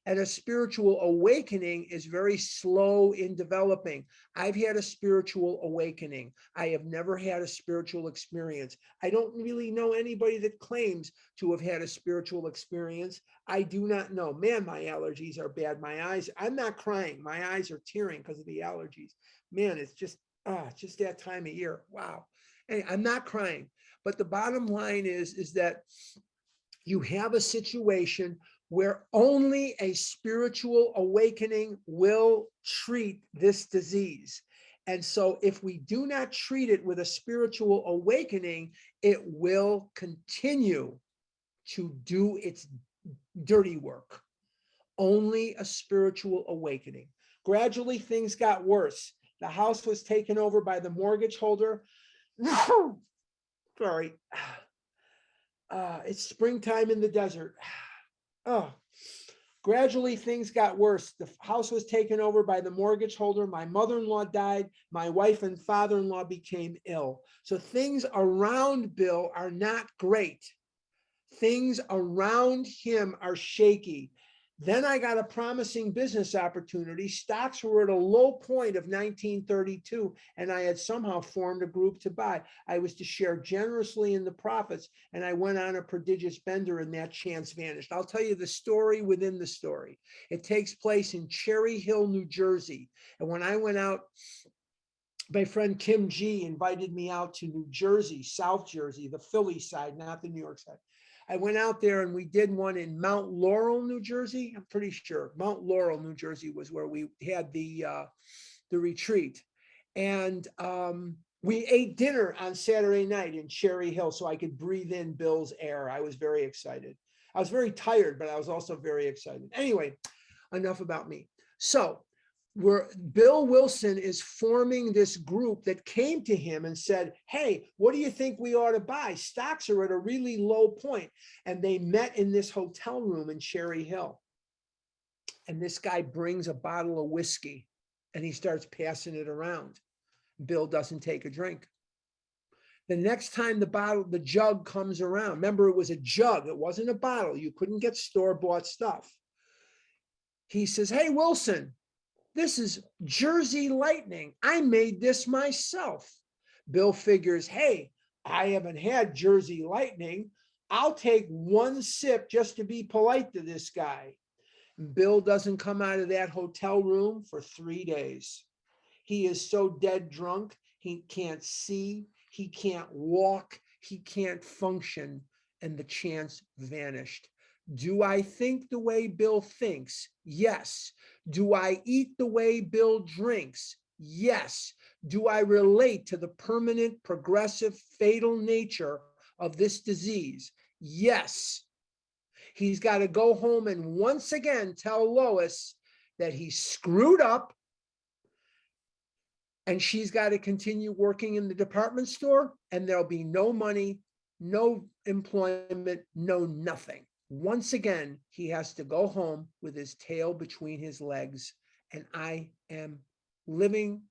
And a spiritual awakening is very slow in developing. I've had a spiritual awakening. I have never had a spiritual experience. I don't really know anybody that claims to have had a spiritual experience. I do not know. Man, my allergies are bad. My eyes, I'm not crying. My eyes are tearing because of the allergies. Man, it's just that time of year. Wow. Hey, I'm not crying. But the bottom line is that you have a situation where only a spiritual awakening will treat this disease. And so if we do not treat it with a spiritual awakening, it will continue to do its dirty work. Only a spiritual awakening. Gradually, things got worse. The house was taken over by the mortgage holder. Sorry. It's springtime in the desert. Oh, gradually things got worse. The house was taken over by the mortgage holder. My mother-in-law died. My wife and father-in-law became ill. So things around Bill are not great. Things around him are shaky. Then I got a promising business opportunity. Stocks were at a low point of 1932, and I had somehow formed a group to buy. I was to share generously in the profits, and I went on a prodigious bender, and that chance vanished. I'll tell you the story within the story. It takes place in Cherry Hill, New Jersey. And when I went out, my friend Kim G invited me out to New Jersey, South Jersey, the Philly side, not the New York side. I went out there and we did one in Mount Laurel, New Jersey. I'm pretty sure Mount Laurel, New Jersey was where we had the retreat. And we ate dinner on Saturday night in Cherry Hill so I could breathe in Bill's air. I was very excited. I was very tired, but I was also very excited. Anyway, enough about me. So where Bill Wilson is forming this group that came to him and said, hey, what do you think we ought to buy? Stocks are at a really low point. And they met in this hotel room in Cherry Hill. And this guy brings a bottle of whiskey. and he starts passing it around. Bill doesn't take a drink. The next time the jug comes around, remember it was a jug, it wasn't a bottle. You couldn't get store-bought stuff. He says, "Hey, Wilson, this is Jersey Lightning. I made this myself." Bill figures, hey, I haven't had Jersey Lightning. I'll take one sip just to be polite to this guy. Bill doesn't come out of that hotel room for 3 days. He is so dead drunk, he can't see, he can't walk, he can't function, and the chance vanished. Do I think the way Bill thinks? Yes. Do I eat the way Bill drinks? Yes. Do I relate to the permanent, progressive, fatal nature of this disease? Yes. He's got to go home and once again tell Lois that he screwed up, and she's got to continue working in the department store, and there'll be no money, no employment, no nothing. Once again, he has to go home with his tail between his legs, and I am living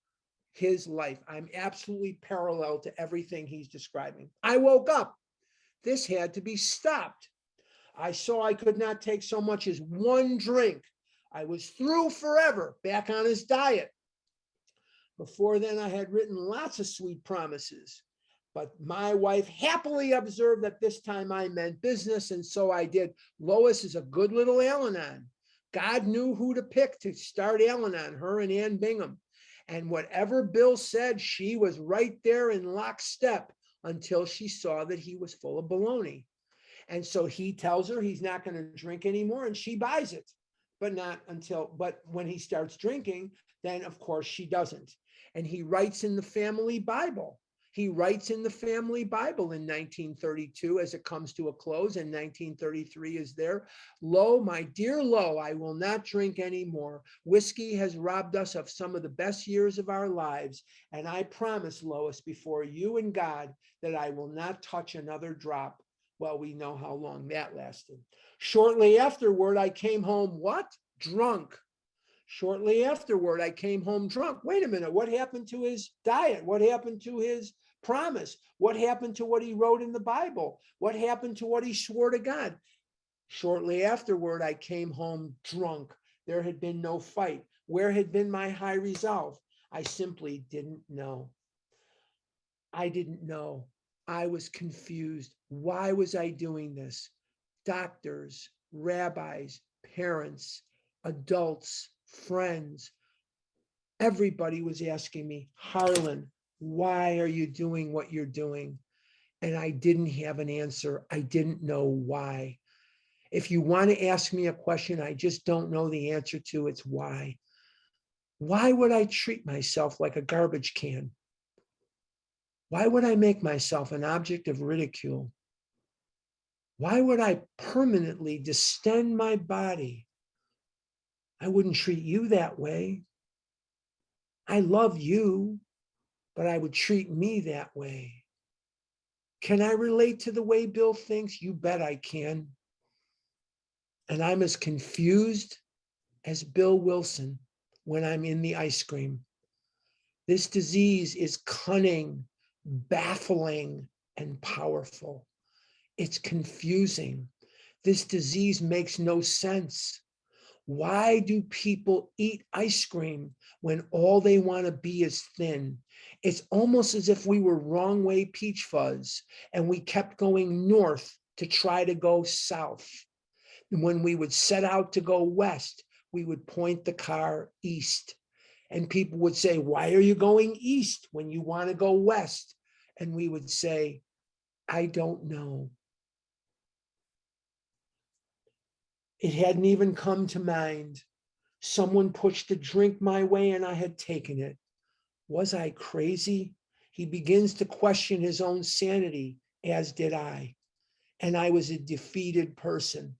his life. I'm absolutely parallel to everything he's describing. I woke up. This had to be stopped. I saw I could not take so much as one drink. I was through forever, back on his diet. Before then, I had written lots of sweet promises, but my wife happily observed that this time I meant business, and so I did. Lois is a good little Al-Anon. God knew who to pick to start Al-Anon, her and Ann Bingham. And whatever Bill said, she was right there in lockstep until she saw that he was full of baloney. And so he tells her he's not going to drink anymore, and she buys it, but when he starts drinking, then of course she doesn't. And he writes in the family Bible. He writes in the family Bible in 1932 as it comes to a close, and 1933 is there. Lo, my dear Lo, I will not drink anymore. Whiskey has robbed us of some of the best years of our lives, and I promise, Lois, before you and God, that I will not touch another drop. Well, we know how long that lasted. Shortly afterward, I came home, what? Drunk. Shortly afterward, I came home drunk. Wait a minute, what happened to his diet? What happened to his promise? What happened to what he wrote in the Bible? What happened to what he swore to God? Shortly afterward, I came home drunk. There had been no fight. Where had been my high resolve? I simply didn't know. I didn't know. I was confused. Why was I doing this? Doctors, rabbis, parents, adults, friends, everybody was asking me, Harlan, why are you doing what you're doing? And I didn't have an answer. I didn't know why. If you want to ask me a question I just don't know the answer to, it's why. Why would I treat myself like a garbage can? Why would I make myself an object of ridicule? Why would I permanently distend my body? I wouldn't treat you that way. I love you, but I would treat me that way. Can I relate to the way Bill thinks? You bet I can. And I'm as confused as Bill Wilson when I'm in the ice cream. This disease is cunning, baffling, and powerful. It's confusing. This disease makes no sense. Why do people eat ice cream when all they want to be is thin? It's almost as if we were wrong way peach fuzz and we kept going north to try to go south. And when we would set out to go west, we would point the car east. And people would say, why are you going east when you want to go west? And we would say, I don't know. It hadn't even come to mind. Someone pushed a drink my way and I had taken it. Was I crazy? He begins to question his own sanity, as did I. And I was a defeated person.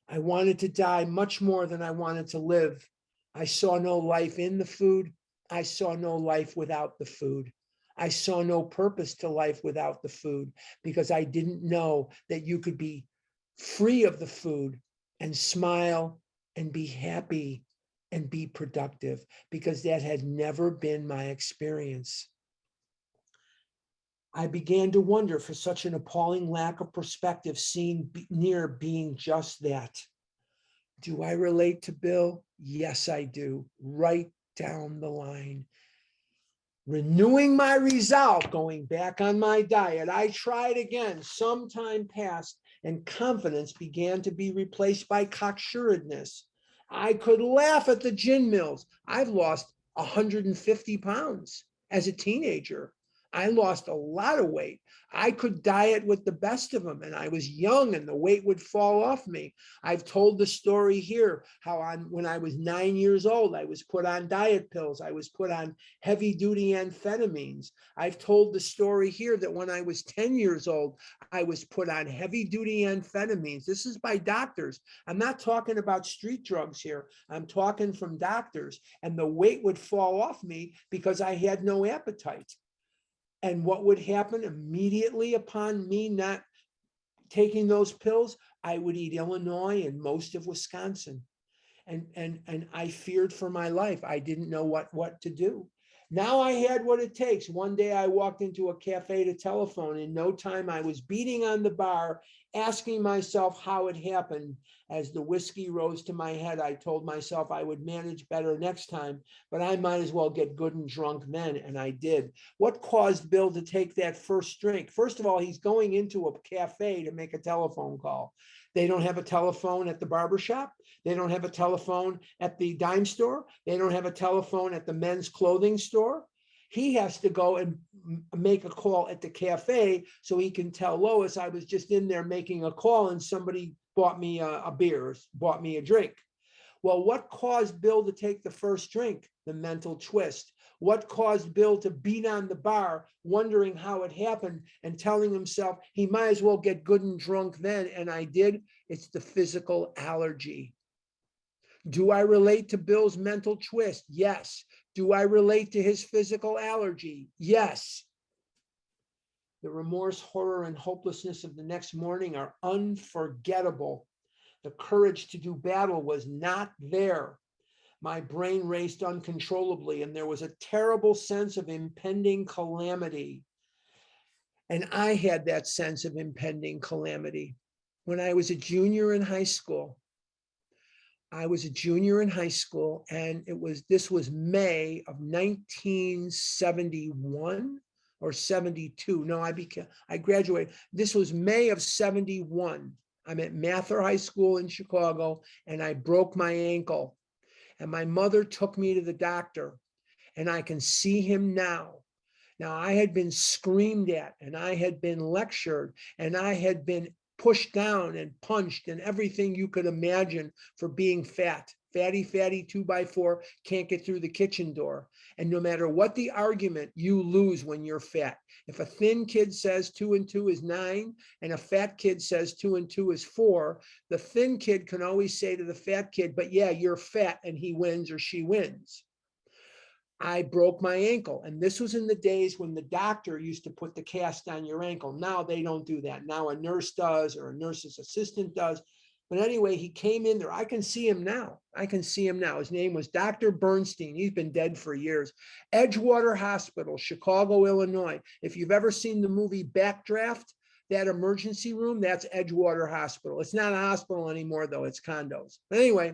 I wanted to die much more than I wanted to live. I saw no life in the food. I saw no life without the food. I saw no purpose to life without the food because I didn't know that you could be free of the food and smile and be happy and be productive, because that had never been my experience. I began to wonder, for such an appalling lack of perspective seemed near being just that. Do I relate to Bill? Yes, I do. Right down the line. Renewing my resolve, going back on my diet, I tried again. Some time passed, and confidence began to be replaced by cocksuredness. I could laugh at the gin mills. I've lost 150 pounds as a teenager. I lost a lot of weight. I could diet with the best of them, and I was young and the weight would fall off me. I've told the story here how when I was 9 years old, I was put on diet pills. I was put on heavy duty amphetamines. I've told the story here that when I was 10 years old, I was put on heavy duty amphetamines. This is by doctors. I'm not talking about street drugs here. I'm talking from doctors, and the weight would fall off me because I had no appetite. And what would happen immediately upon me not taking those pills? I would eat Illinois and most of Wisconsin. And I feared for my life. I didn't know what to do. Now I had what it takes. One day I walked into a cafe to telephone. In no time, I was beating on the bar, asking myself how it happened. As the whiskey rose to my head, I told myself I would manage better next time, but I might as well get good and drunk then, and I did. What caused Bill to take that first drink? First of all, he's going into a cafe to make a telephone call. They don't have a telephone at the barbershop. They don't have a telephone at the dime store. They don't have a telephone at the men's clothing store. He has to go and make a call at the cafe so he can tell Lois, I was just in there making a call and somebody bought me a beer, bought me a drink. Well, what caused Bill to take the first drink? The mental twist. What caused Bill to beat on the bar, wondering how it happened and telling himself he might as well get good and drunk then, and I did? It's the physical allergy. Do I relate to Bill's mental twist? Yes. Do I relate to his physical allergy? Yes. The remorse, horror, and hopelessness of the next morning are unforgettable. The courage to do battle was not there. My brain raced uncontrollably, and there was a terrible sense of impending calamity. And I had that sense of impending calamity when I was a junior in high school. I was a junior in high school, and this was May of 1971 or 72. No, I graduated. This was May of 71. I'm at Mather High School in Chicago, and I broke my ankle. And my mother took me to the doctor, and I can see him now. Now, I had been screamed at, and I had been lectured, and I had been pushed down and punched and everything you could imagine for being fat. Fatty, 2x4, can't get through the kitchen door. And no matter what the argument, you lose when you're fat. If a thin kid says 2 and 2 is 9, and a fat kid says 2 and 2 is 4, the thin kid can always say to the fat kid, but yeah, you're fat, and he wins or she wins. I broke my ankle. And this was in the days when the doctor used to put the cast on your ankle. Now they don't do that. Now a nurse does, or a nurse's assistant does. But anyway, he came in there. I can see him now. His name was Dr. Bernstein. He's been dead for years. Edgewater Hospital, Chicago, Illinois. If you've ever seen the movie Backdraft, that emergency room, that's Edgewater Hospital. It's not a hospital anymore, though. It's condos. But anyway,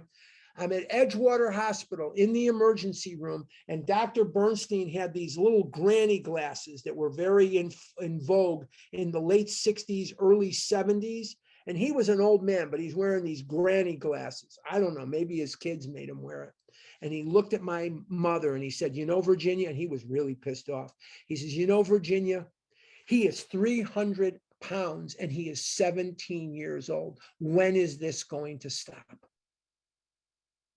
I'm at Edgewater Hospital in the emergency room, and Dr. Bernstein had these little granny glasses that were very in vogue in the late 60s, early 70s. And he was an old man, but he's wearing these granny glasses. I don't know, maybe his kids made him wear it. And he looked at my mother and he said, you know, Virginia, and he was really pissed off. He says, you know, Virginia, he is 300 pounds and he is 17 years old. When is this going to stop?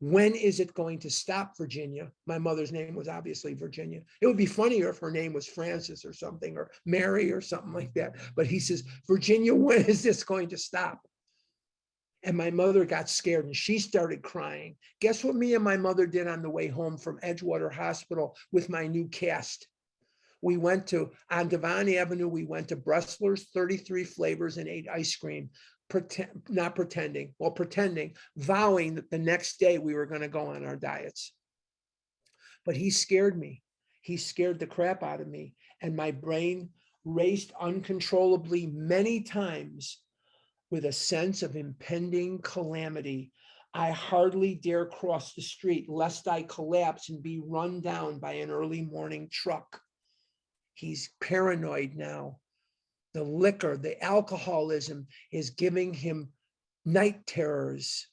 When is it going to stop, Virginia? My mother's name was obviously Virginia. It would be funnier if her name was Frances or something, or Mary or something like that. But he says, Virginia, when is this going to stop? And my mother got scared and she started crying. Guess what me and my mother did on the way home from Edgewater Hospital with my new cast? We went on Devon Avenue, we went to Bressler's 33 flavors and ate ice cream. pretending, vowing that the next day we were going to go on our diets. But he scared me. He scared the crap out of me. And my brain raced uncontrollably many times with a sense of impending calamity. I hardly dare cross the street lest I collapse and be run down by an early morning truck. He's paranoid now. The liquor, the alcoholism is giving him night terrors,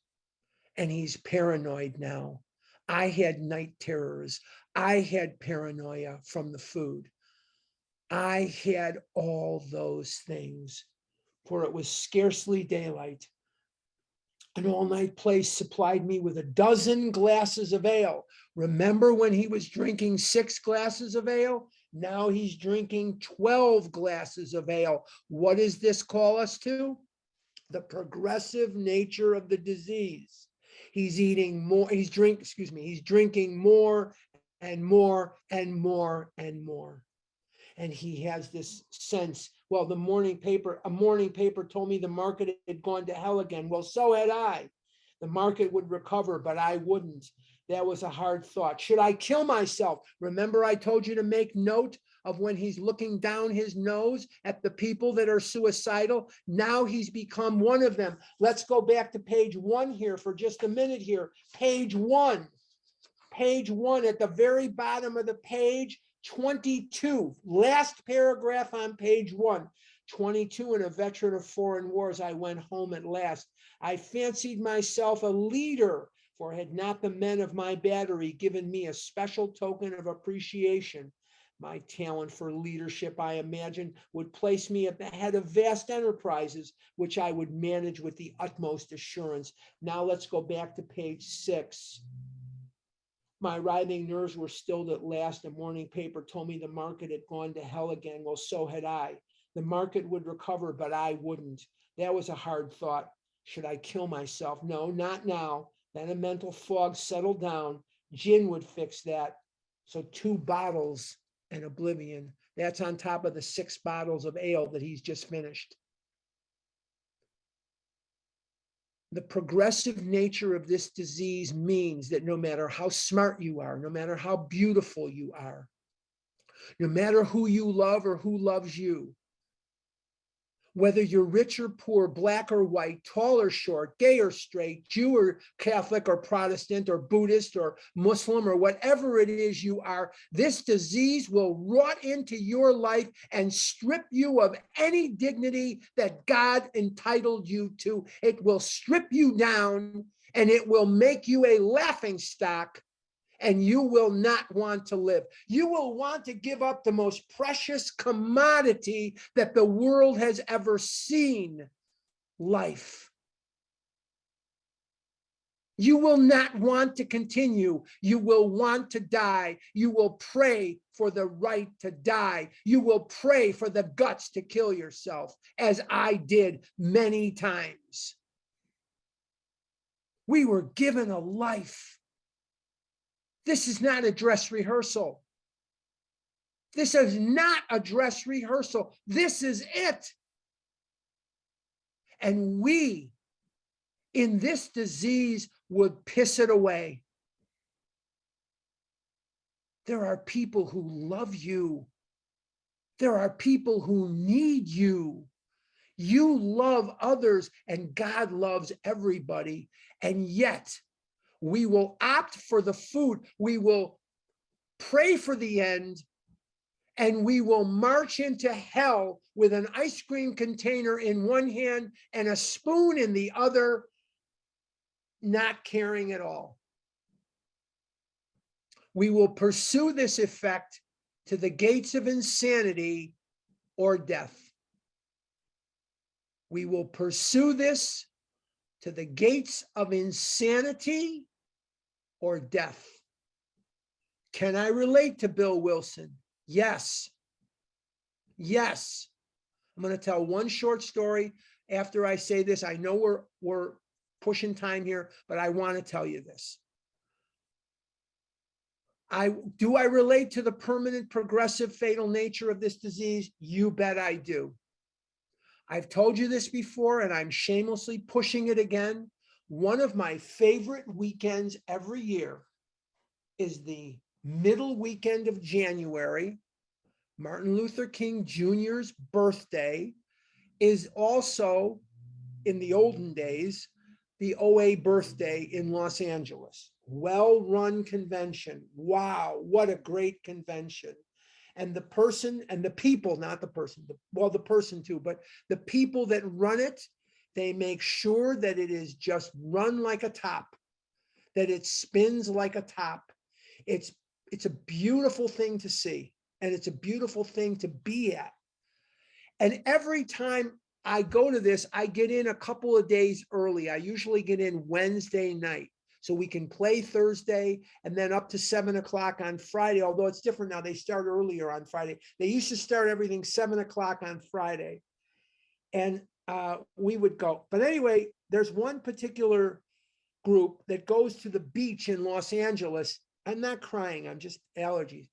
and he's paranoid now. I had night terrors. I had paranoia from the food. I had all those things, for it was scarcely daylight. An all-night place supplied me with a dozen glasses of ale. Remember when he was drinking 6 glasses of ale? Now he's drinking 12 glasses of ale. What does this call us to? The progressive nature of the disease. He's eating more, he's drinking more and more and more and more. And he has this sense, well, a morning paper told me the market had gone to hell again. Well, so had I. The market would recover, but I wouldn't. That was a hard thought. Should I kill myself? Remember, I told you to make note of when he's looking down his nose at the people that are suicidal. Now he's become one of them. Let's go back to page 1 here for just a minute here. Page 1. Page 1 at the very bottom of the page, 22. Last paragraph on page 1. 22, and a veteran of foreign wars, I went home at last. I fancied myself a leader, for had not the men of my battery given me a special token of appreciation. My talent for leadership, I imagine, would place me at the head of vast enterprises, which I would manage with the utmost assurance. Now let's go back to page 6. My writhing nerves were stilled at last. A morning paper told me the market had gone to hell again. Well, so had I. The market would recover, but I wouldn't. That was a hard thought. Should I kill myself? No, not now. Then a mental fog settled down. Gin would fix that. So 2 bottles and oblivion. That's on top of the 6 bottles of ale that he's just finished. The progressive nature of this disease means that no matter how smart you are, no matter how beautiful you are, no matter who you love or who loves you, whether you're rich or poor, black or white, tall or short, gay or straight, Jew or Catholic or Protestant or Buddhist or Muslim or whatever it is you are, this disease will rot into your life and strip you of any dignity that God entitled you to. It will strip you down and it will make you a laughingstock, and you will not want to live. You will want to give up the most precious commodity that the world has ever seen, life. You will not want to continue. You will want to die. You will pray for the right to die. You will pray for the guts to kill yourself, as I did many times. We were given a life. This is not a dress rehearsal. This is not a dress rehearsal. This is it. And we, in this disease, would piss it away. There are people who love you. There are people who need you. You love others, and God loves everybody. And yet, we will opt for the food. We will pray for the end, and we will march into hell with an ice cream container in one hand and a spoon in the other, not caring at all. We will pursue this effect to the gates of insanity or death. We will pursue this to the gates of insanity or death. Can I relate to Bill Wilson? Yes. Yes. I'm going to tell one short story after I say this. I know we're pushing time here, but I want to tell you this. Do I relate to the permanent, progressive, fatal nature of this disease? You bet I do. I've told you this before, and I'm shamelessly pushing it again. One of my favorite weekends every year is the middle weekend of January. Martin Luther King Jr.'s birthday is also, in the olden days, the OA birthday in Los Angeles. Well-run convention. Wow, what a great convention. And the person and the people, not the person, well, the person too, but the people that run it, they make sure that it is just run like a top, that it spins like a top. It's a beautiful thing to see, and it's a beautiful thing to be at. And every time I go to this, I get in a couple of days early. I usually get in Wednesday night, so we can play Thursday and then up to 7 o'clock on Friday. Although it's different now, they start earlier on Friday. They used to start everything 7 o'clock on Friday, and we would go. But anyway, there's one particular group that goes to the beach in Los Angeles. I'm not crying, I'm just allergies.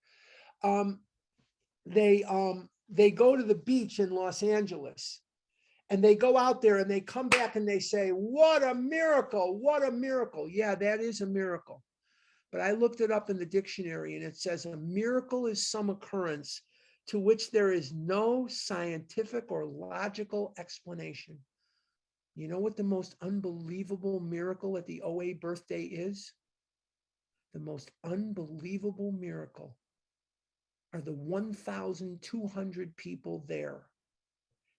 They go to the beach in Los Angeles, and they go out there and they come back and they say, what a miracle, what a miracle. Yeah, that is a miracle. But I looked it up in the dictionary, and it says a miracle is some occurrence to which there is no scientific or logical explanation. You know what the most unbelievable miracle at the OA birthday is? The most unbelievable miracle are the 1,200 people there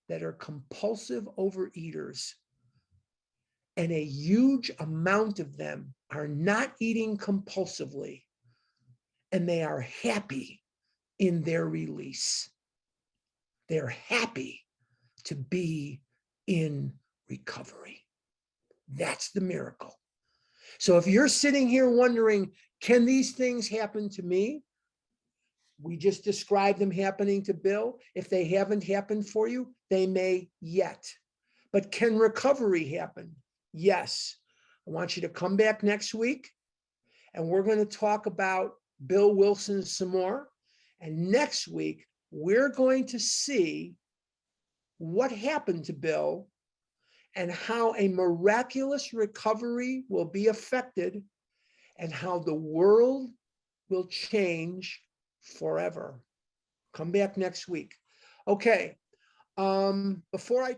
that are compulsive overeaters, and a huge amount of them are not eating compulsively, and they are happy in their release. They're happy to be in recovery. That's the miracle. So if you're sitting here wondering, can these things happen to me? We just described them happening to Bill. If they haven't happened for you, they may yet. But can recovery happen? Yes. I want you to come back next week, and we're going to talk about Bill Wilson some more. And next week, we're going to see what happened to Bill and how a miraculous recovery will be affected, and how the world will change forever. Come back next week. Okay. Before I